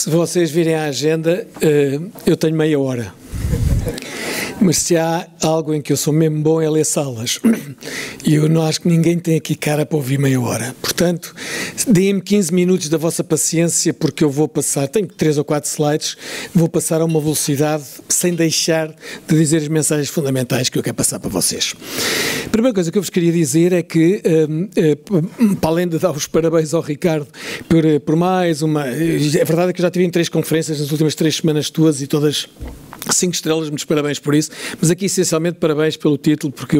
Se vocês virem a agenda, eu tenho meia hora. Mas se há algo em que eu sou mesmo bom é ler salas. E eu não acho que ninguém tem aqui cara para ouvir meia hora. Portanto, deem-me 15 minutos da vossa paciência, porque eu vou passar, tenho 3 ou 4 slides, vou passar a uma velocidade sem deixar de dizer as mensagens fundamentais que eu quero passar para vocês. A primeira coisa que eu vos queria dizer é que, para além de dar os parabéns ao Ricardo por mais uma... É verdade que eu já tive em 3 conferências nas últimas 3 semanas tuas e todas 5 estrelas, muitos parabéns por isso, mas aqui essencialmente parabéns pelo título, porque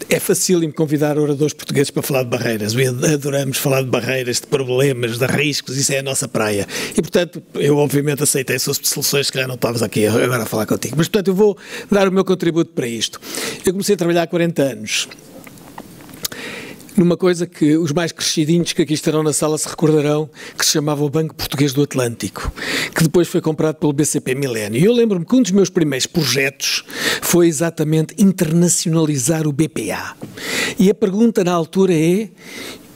é facílimo convidar oradores portugueses para falar de barreiras. Adoramos falar de barreiras, de problemas, de riscos, isso é a nossa praia. E, portanto, eu obviamente aceitei soluções que já não estavas aqui agora a falar contigo. Mas, portanto, eu vou dar o meu contributo para isto. Eu comecei a trabalhar há 40 anos. Numa coisa que os mais crescidinhos que aqui estarão na sala se recordarão, que se chamava o Banco Português do Atlântico, que depois foi comprado pelo BCP Millennium. E eu lembro-me que um dos meus primeiros projetos foi exatamente internacionalizar o BPA. E a pergunta na altura é: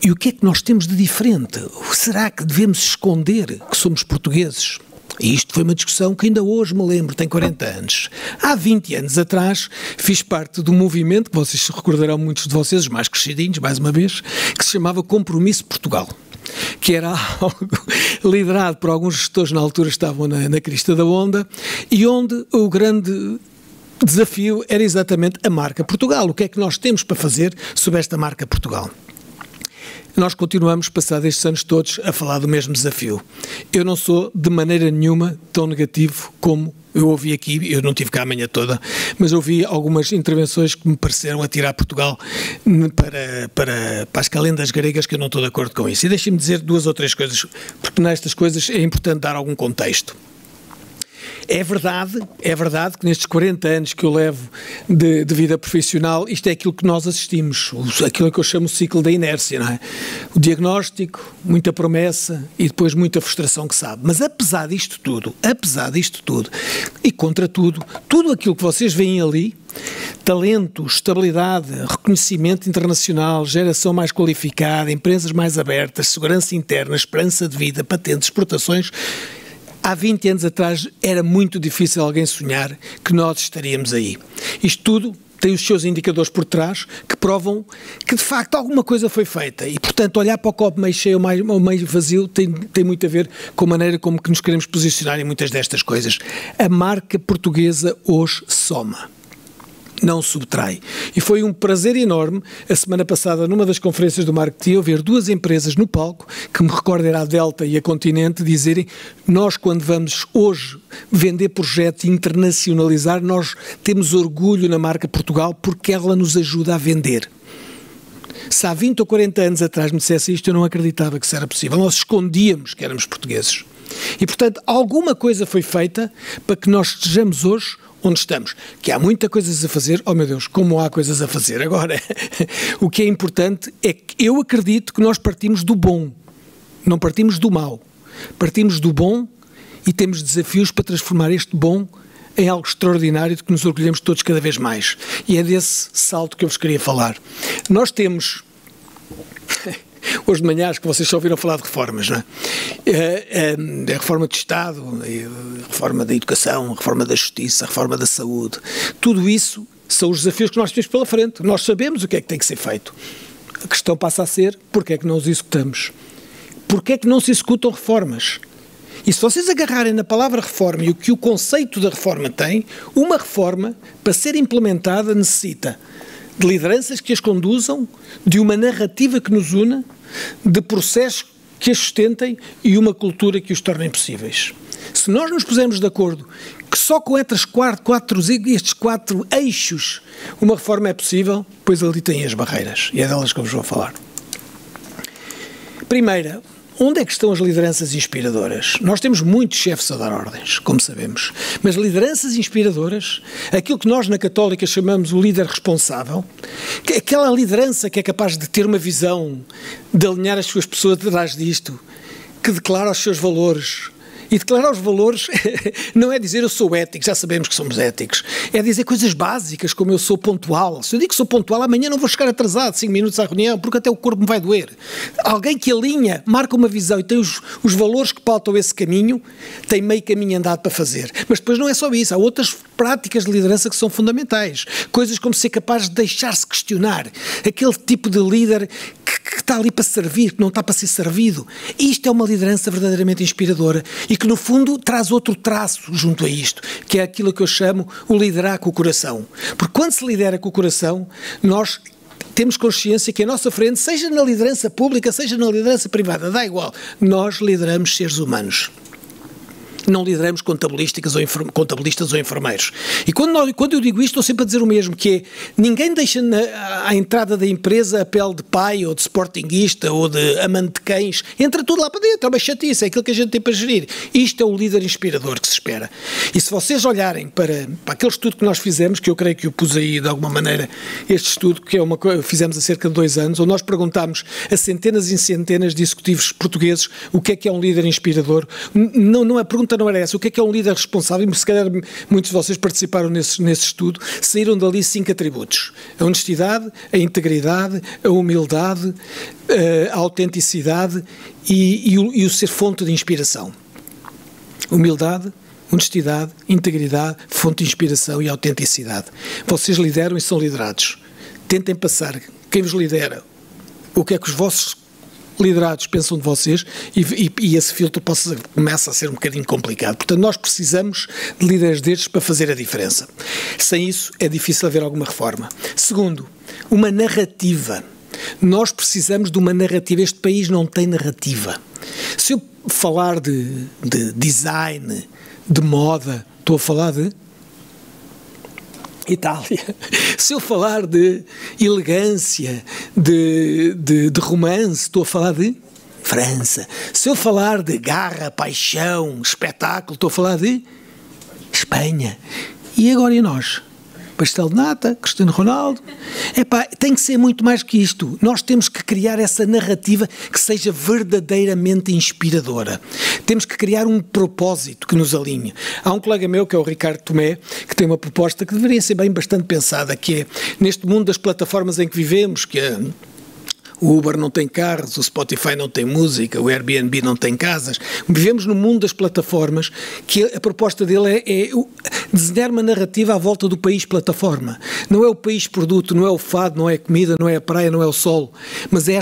e o que é que nós temos de diferente? Será que devemos esconder que somos portugueses? E isto foi uma discussão que ainda hoje me lembro, tem 40 anos. Há 20 anos atrás fiz parte do movimento, que vocês se recordarão, muitos de vocês, os mais crescidinhos, mais uma vez, que se chamava Compromisso Portugal, que era algo liderado por alguns gestores na altura que estavam na crista da onda, e onde o grande desafio era exatamente a marca Portugal. O que é que nós temos para fazer sobre esta marca Portugal? Nós continuamos, passados estes anos todos, a falar do mesmo desafio. Eu não sou, de maneira nenhuma, tão negativo como eu ouvi aqui, eu não tive cá a manhã toda, mas ouvi algumas intervenções que me pareceram atirar Portugal para as calendas gregas, que eu não estou de acordo com isso. E deixem-me dizer 2 ou 3 coisas, porque nestas coisas é importante dar algum contexto. É verdade que nestes 40 anos que eu levo de vida profissional, isto é aquilo que nós assistimos, aquilo que eu chamo o ciclo da inércia, não é? O diagnóstico, muita promessa e depois muita frustração que sabe. Mas apesar disto tudo, e contra tudo aquilo que vocês veem ali, talento, estabilidade, reconhecimento internacional, geração mais qualificada, empresas mais abertas, segurança interna, esperança de vida, patentes, exportações... Há 20 anos atrás era muito difícil alguém sonhar que nós estaríamos aí. Isto tudo tem os seus indicadores por trás que provam que de facto alguma coisa foi feita e, portanto, olhar para o copo meio cheio ou meio vazio tem muito a ver com a maneira como que nos queremos posicionar em muitas destas coisas. A marca portuguesa hoje soma, não subtrai. E foi um prazer enorme, a semana passada, numa das conferências do marketing, eu ver 2 empresas no palco, que me recordo era a Delta e a Continente, dizerem: nós, quando vamos hoje vender projetos e internacionalizar, nós temos orgulho na marca Portugal porque ela nos ajuda a vender. Se há 20 ou 40 anos atrás me dissesse isto, eu não acreditava que isso era possível. Nós escondíamos que éramos portugueses. E, portanto, alguma coisa foi feita para que nós estejamos hoje onde estamos. Que há muitas coisas a fazer, oh meu Deus, como há coisas a fazer. Agora, o que é importante é que eu acredito que nós partimos do bom, não partimos do mau. Partimos do bom e temos desafios para transformar este bom em algo extraordinário de que nos orgulhamos todos cada vez mais. E é desse salto que eu vos queria falar. Nós temos... Hoje de manhã acho que vocês só ouviram falar de reformas, não é? A reforma do Estado, a reforma da educação, a reforma da justiça, a reforma da saúde, tudo isso são os desafios que nós temos pela frente. Nós sabemos o que é que tem que ser feito. A questão passa a ser: porque é que não os executamos? Porque é que não se executam reformas? E se vocês agarrarem na palavra reforma e o que o conceito da reforma tem, uma reforma, para ser implementada, necessita de lideranças que as conduzam, de uma narrativa que nos una, de processos que as sustentem e uma cultura que os tornem possíveis. Se nós nos pusermos de acordo que só com estes 4 eixos uma reforma é possível, pois ali tem as barreiras, e é delas que eu vos vou falar. Primeira, onde é que estão as lideranças inspiradoras? Nós temos muitos chefes a dar ordens, como sabemos, mas lideranças inspiradoras, aquilo que nós na Católica chamamos o líder responsável, que é aquela liderança que é capaz de ter uma visão, de alinhar as suas pessoas atrás disto, que declara os seus valores E declarar os valores não é dizer eu sou ético, já sabemos que somos éticos. É dizer coisas básicas, como eu sou pontual. Se eu digo que sou pontual, amanhã não vou chegar atrasado 5 minutos à reunião, porque até o corpo me vai doer. Alguém que alinha, marca uma visão e tem os valores que pautam esse caminho, tem meio caminho andado para fazer. Mas depois não é só isso, há outras práticas de liderança que são fundamentais. Coisas como ser capaz de deixar-se questionar. Aquele tipo de líder que está ali para servir, que não está para ser servido. Isto é uma liderança verdadeiramente inspiradora e que, no fundo, traz outro traço junto a isto, que é aquilo que eu chamo o liderar com o coração. Porque quando se lidera com o coração, nós temos consciência que à nossa frente, seja na liderança pública, seja na liderança privada, dá igual, nós lideramos seres humanos. Não lideramos contabilistas ou enfermeiros. E quando eu digo isto, estou sempre a dizer o mesmo, que é, ninguém deixa à entrada da empresa a pele de pai, ou de sportinguista, ou de amante de cães, entra tudo lá para dentro, é uma chatice, é aquilo que a gente tem para gerir. Isto é o líder inspirador que se espera. E se vocês olharem para aquele estudo que nós fizemos, que eu creio que eu pus aí de alguma maneira, este estudo, que é uma coisa que fizemos há cerca de 2 anos, onde nós perguntámos a centenas e centenas de executivos portugueses o que é um líder inspirador. Não, a pergunta não era essa, o que é um líder responsável, e se calhar muitos de vocês participaram nesse estudo, saíram dali 5 atributos: a honestidade, a integridade, a humildade, a autenticidade e o ser fonte de inspiração. Humildade, honestidade, integridade, fonte de inspiração e autenticidade. Vocês lideram e são liderados. Tentem passar, quem vos lidera, o que é que os vossos liderados pensam de vocês e esse filtro começa a ser um bocadinho complicado. Portanto, nós precisamos de líderes destes para fazer a diferença. Sem isso, é difícil haver alguma reforma. Segundo, uma narrativa. Nós precisamos de uma narrativa. Este país não tem narrativa. Se eu falar de design, de moda, estou a falar de Itália. Se eu falar de elegância, de romance, estou a falar de França. Se eu falar de garra, paixão, espetáculo, estou a falar de Espanha. E agora e nós? Pastel de nata, Cristiano Ronaldo. Tem que ser muito mais que isto. Nós temos que criar essa narrativa que seja verdadeiramente inspiradora. Temos que criar um propósito que nos alinhe. Há um colega meu, que é o Ricardo Tomé, que tem uma proposta que deveria ser bastante pensada, que é, neste mundo das plataformas em que vivemos, que é o Uber não tem carros, o Spotify não tem música, o Airbnb não tem casas. Vivemos no mundo das plataformas, que a proposta dele é desenhar uma narrativa à volta do país plataforma. Não é o país produto, não é o fado, não é a comida, não é a praia, não é o sol, mas é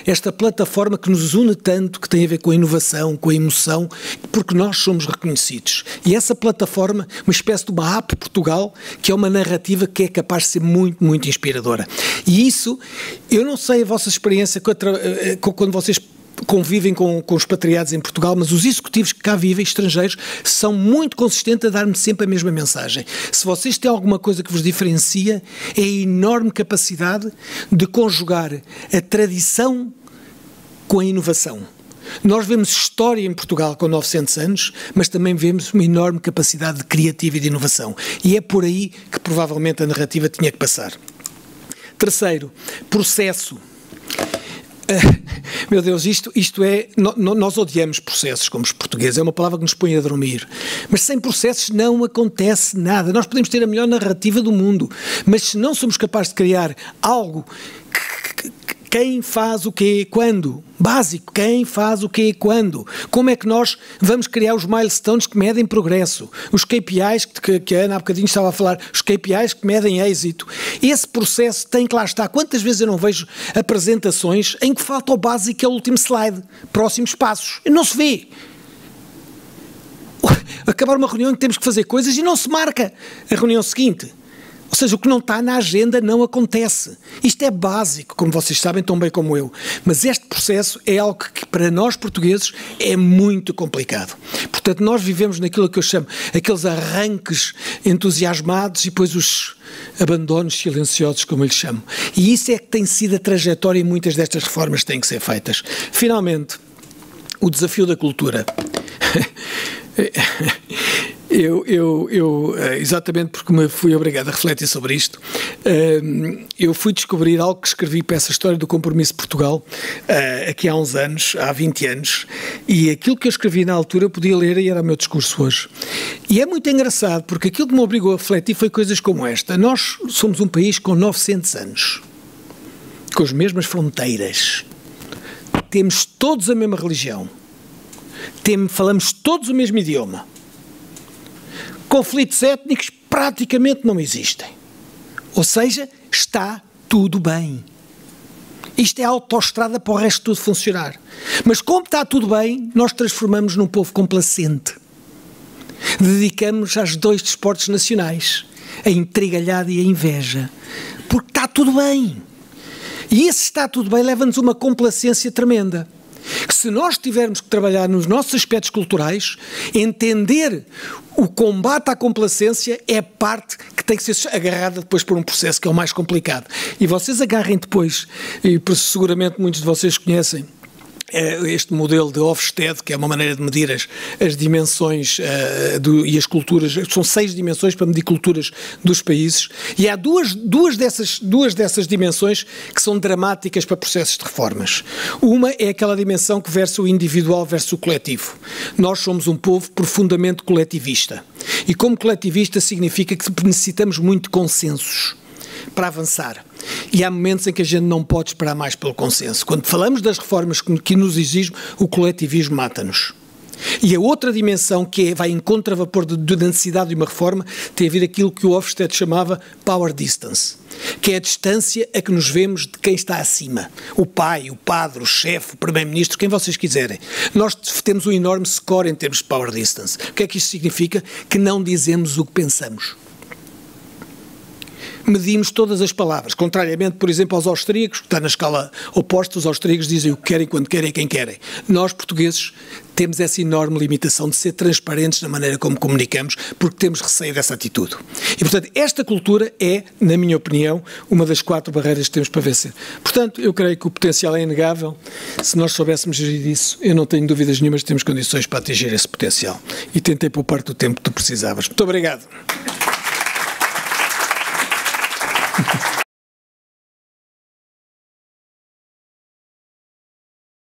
esta plataforma que nos une tanto, que tem a ver com a inovação, com a emoção, porque nós somos reconhecidos. E essa plataforma, uma espécie de uma app Portugal, que é uma narrativa que é capaz de ser muito, muito inspiradora. E isso, eu não sei a vossa experiência quando vocês convivem com os expatriados em Portugal, mas os executivos que cá vivem, estrangeiros, são muito consistentes a dar-me sempre a mesma mensagem. Se vocês têm alguma coisa que vos diferencia, é a enorme capacidade de conjugar a tradição com a inovação. Nós vemos história em Portugal com 900 anos, mas também vemos uma enorme capacidade de criativa e de inovação. E é por aí que provavelmente a narrativa tinha que passar. Terceiro, processo. Meu Deus, isto é... Nós odiamos processos como os portugueses, é uma palavra que nos põe a dormir. Mas sem processos não acontece nada. Nós podemos ter a melhor narrativa do mundo, mas se não somos capazes de criar algo... Quem faz o quê, quando? Básico, quem faz o quê, quando? Como é que nós vamos criar os milestones que medem progresso? Os KPIs, que a Ana há bocadinho estava a falar, os KPIs que medem êxito. Esse processo tem que lá estar. Quantas vezes eu não vejo apresentações em que falta o básico, que é o último slide, próximos passos? Não se vê. Acabar uma reunião em que temos que fazer coisas e não se marca a reunião seguinte. Ou seja, o que não está na agenda não acontece. Isto é básico, como vocês sabem tão bem como eu. Mas este processo é algo que para nós portugueses é muito complicado. Portanto, nós vivemos naquilo que eu chamo aqueles arranques entusiasmados e depois os abandonos silenciosos, como eu lhes chamo. E isso é que tem sido a trajetória e muitas destas reformas têm que ser feitas. Finalmente, o desafio da cultura. Exatamente porque me fui obrigado a refletir sobre isto, eu fui descobrir algo que escrevi para essa história do Compromisso de Portugal, aqui há uns anos, há 20 anos, e aquilo que eu escrevi na altura eu podia ler e era o meu discurso hoje. E é muito engraçado porque aquilo que me obrigou a refletir foi coisas como esta. Nós somos um país com 900 anos, com as mesmas fronteiras, temos todos a mesma religião, falamos todos o mesmo idioma. Conflitos étnicos praticamente não existem. Ou seja, está tudo bem. Isto é a autoestrada para o resto de tudo funcionar. Mas como está tudo bem, nós transformamos num povo complacente. Dedicamos aos 2 desportos nacionais, a intrigalhada e a inveja. Porque está tudo bem. E esse está tudo bem leva-nos a uma complacência tremenda. Que se nós tivermos que trabalhar nos nossos aspectos culturais, entender o combate à complacência é parte que tem que ser agarrada depois por um processo que é o mais complicado. E vocês agarrem depois, e seguramente muitos de vocês conhecem, este modelo de Hofstede, que é uma maneira de medir as dimensões e as culturas, são 6 dimensões para medir culturas dos países, e há duas dessas dimensões que são dramáticas para processos de reformas. Uma é aquela dimensão que versa o individual versus o coletivo. Nós somos um povo profundamente coletivista, e como coletivista significa que necessitamos muito de consensos para avançar. E há momentos em que a gente não pode esperar mais pelo consenso. Quando falamos das reformas que nos exigem, o coletivismo mata-nos. E a outra dimensão que vai em contravapor da necessidade de uma reforma tem a ver aquilo que o Hofstede chamava power distance, que é a distância a que nos vemos de quem está acima. O pai, o padre, o chefe, o primeiro-ministro, quem vocês quiserem. Nós temos um enorme score em termos de power distance. O que é que isto significa? Que não dizemos o que pensamos. Medimos todas as palavras, contrariamente, por exemplo, aos austríacos, que está na escala oposta. Os austríacos dizem o que querem, quando querem, quem querem. Nós, portugueses, temos essa enorme limitação de ser transparentes na maneira como comunicamos, porque temos receio dessa atitude. E, portanto, esta cultura é, na minha opinião, uma das 4 barreiras que temos para vencer. Portanto, eu creio que o potencial é inegável. Se nós soubéssemos gerir isso, eu não tenho dúvidas nenhumas que temos condições para atingir esse potencial. E tentei poupar-te o tempo que tu precisavas. Muito obrigado.